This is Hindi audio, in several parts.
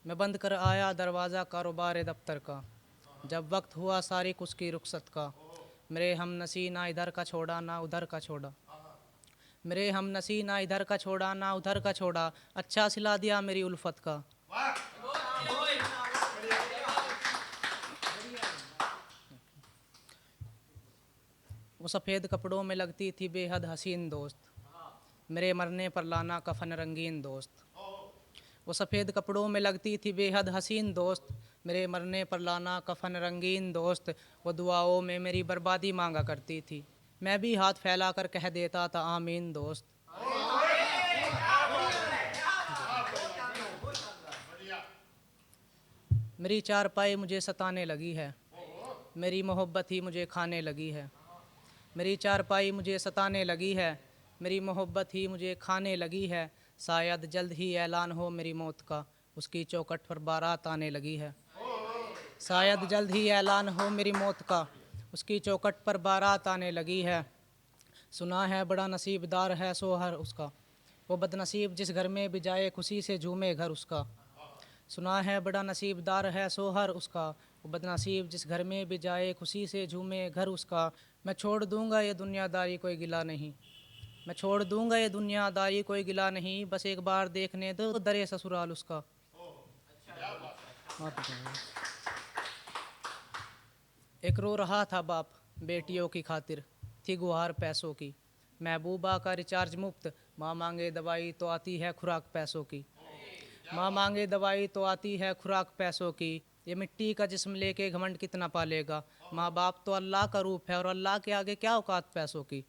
मैं बंद कर आया दरवाज़ा कारोबार दफ्तर का, जब वक्त हुआ सारिक उसकी रुखसत का। मेरे हम नसी ना इधर का छोड़ा ना उधर का छोड़ा, मेरे हम नसी ना इधर का छोड़ा ना उधर का छोड़ा, अच्छा सिला दिया मेरी उल्फत का। वो सफ़ेद कपड़ों में लगती थी बेहद हसीन दोस्त, मेरे मरने पर लाना कफन रंगीन दोस्त। वो सफ़ेद कपड़ों में लगती थी बेहद हसीन दोस्त, मेरे मरने पर लाना कफन रंगीन दोस्त। वो दुआओं में मेरी बर्बादी मांगा करती थी, मैं भी हाथ फैला कर कह देता था आमीन दोस्त। मेरी चारपाई मुझे सताने लगी है, मेरी मोहब्बत ही मुझे खाने लगी है। मेरी चारपाई मुझे सताने लगी है, मेरी मोहब्बत ही मुझे खाने लगी है। शायद जल्द ही ऐलान हो मेरी मौत का, उसकी चौखट पर बारात आने लगी है। शायद जल्द ही ऐलान हो मेरी मौत का, उसकी चौखट पर बारात आने लगी है। सुना है बड़ा नसीबदार है सोहर उसका, वो बदनसीब जिस घर में भी जाए खुशी से झूमे घर उसका। सुना है बड़ा नसीबदार है सोहर उसका, वो बदनसीब जिस घर में भी जाए खुशी से झूमे घर उसका। मैं छोड़ दूंगा ये दुनियादारी कोई गिला नहीं, मैं छोड़ दूंगा ये दुनियादारी कोई गिला नहीं, बस एक बार देखने दो दरे ससुराल उसका। एक रो रहा था बाप बेटियों की खातिर, थी गुहार पैसों की। महबूबा का रिचार्ज मुफ्त, माँ मांगे दवाई तो आती है खुराक पैसों की। माँ मांगे दवाई तो आती है खुराक पैसों की। ये मिट्टी का जिस्म लेके घमंड कितना पालेगा, माँ बाप तो अल्लाह का रूप है और अल्लाह के आगे क्या औकात पैसों की।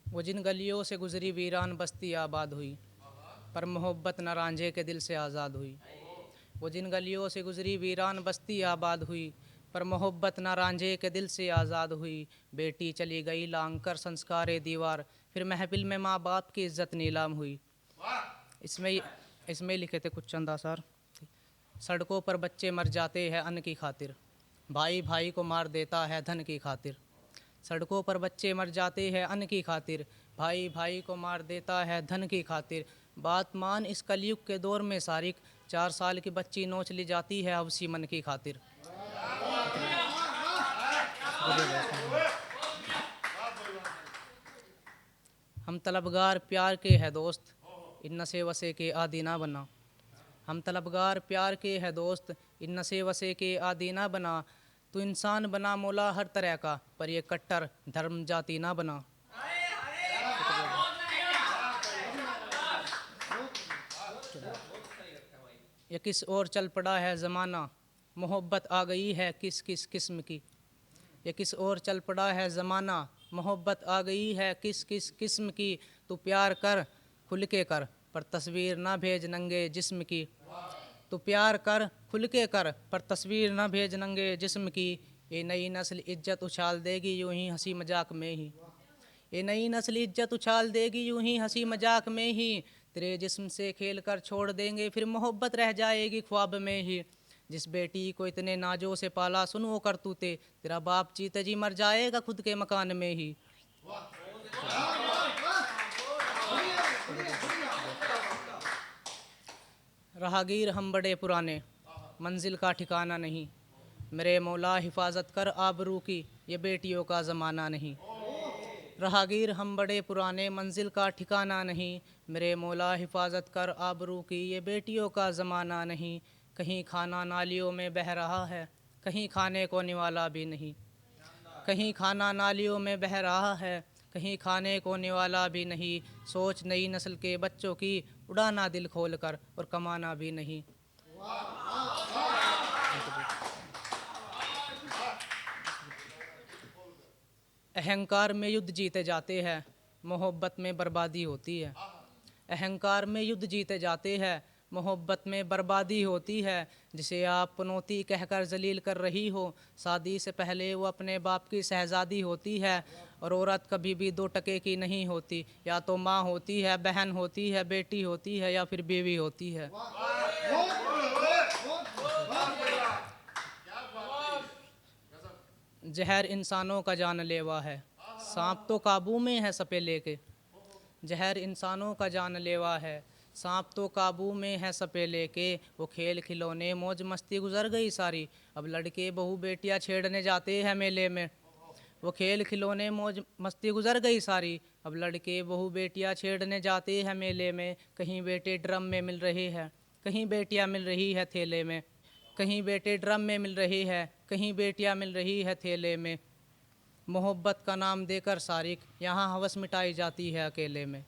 वो जिन गलियों से गुजरी वीरान बस्ती आबाद हुई, पर मोहब्बत न रांझे के दिल से आज़ाद हुई। वो जिन गलियों से गुजरी वीरान बस्ती आबाद हुई, पर मोहब्बत न रांझे के दिल से आज़ाद हुई। बेटी चली गई लांग कर संस्कारे दीवार, फिर महफिल में माँ बाप की इज्जत नीलाम हुई। इसमें इसमें लिखे थे कुछ चंद आसार। सड़कों पर बच्चे मर जाते हैं अन्न की खातिर, भाई भाई को मार देता है धन की खातिर। सड़कों पर बच्चे मर जाते हैं अन्न की खातिर, भाई भाई को मार देता है धन की खातिर। बात मान इस कलयुग के दौर में सारिक, 4 साल की बच्ची नोच ली जाती है हवसी मन की खातिर। हम तलबगार प्यार के है दोस्त, इन नशे वसे के आदी ना बना। हम तलबगार प्यार के है दोस्त, इन नशे वसे के आदी ना बना। तू इंसान बना मौला हर तरह का, पर ये कट्टर धर्म जाति ना बना। ये किस और चल पड़ा है ज़माना, मोहब्बत आ गई है किस किस किस्म की। ये किस और चल पड़ा है ज़माना, मोहब्बत आ गई है किस किस किस्म की। तू प्यार कर खुल के कर, पर तस्वीर ना भेज नंगे जिस्म की। तू प्यार कर खुल के कर, पर तस्वीर ना भेज नंगे जिस्म की। ये नई नस्ल इज्जत उछाल देगी यूं ही हंसी मजाक में ही। ये नई नस्ल इज्जत उछाल देगी यूं ही हंसी मजाक में ही। तेरे जिस्म से खेल कर छोड़ देंगे फिर मोहब्बत रह जाएगी ख्वाब में ही। जिस बेटी को इतने नाजों से पाला सुन वो करतूते, तेरा बाप जीते जी मर जाएगा खुद के मकान में ही। राहगीर हम बड़े पुराने, मंजिल का ठिकाना नहीं। मेरे मौला हिफाजत कर आबरू की, ये बेटियों का ज़माना नहीं। राहगीर हम बड़े पुराने, मंजिल का ठिकाना नहीं। मेरे मौला हिफाजत कर आबरू की, ये बेटियों का ज़माना नहीं। कहीं खाना नालियों में बह रहा है, कहीं खाने को निवाला भी नहीं। कहीं खाना नालियों में बह रहा है, कहीं खाने को निवाला भी नहीं। सोच नई नस्ल के बच्चों की, उड़ाना दिल खोल कर और कमाना भी नहीं। अहंकार में युद्ध जीते जाते हैं, मोहब्बत में बर्बादी होती है। अहंकार में युद्ध जीते जाते हैं, मोहब्बत में बर्बादी होती है। जिसे आप पनौती कहकर जलील कर रही हो, शादी से पहले वो अपने बाप की शहजादी होती है। और औरत कभी भी 2 टके की नहीं होती, या तो माँ होती है, बहन होती है, बेटी होती है, या फिर बीवी होती है। जहर इंसानों का जानलेवा है, सांप तो काबू में है सपे लेके। जहर इंसानों का जानलेवा है, सांप तो काबू में है सपेले के, वो खेल खिलौने मौज मस्ती गुजर गई सारी, अब लड़के बहू बेटियां छेड़ने जाते हैं मेले में। वो खेल खिलौने मौज मस्ती गुजर गई सारी, अब लड़के बहू बेटियां छेड़ने जाते हैं मेले में। कहीं बेटे ड्रम में मिल रहे हैं, कहीं बेटियां मिल रही है थेले में, कहीं बेटे ड्रम में मिल रही है, कहीं बेटियां मिल रही है थेले में। मोहब्बत का नाम देकर सारिक, यहाँ हवस मिटाई जाती है अकेले में।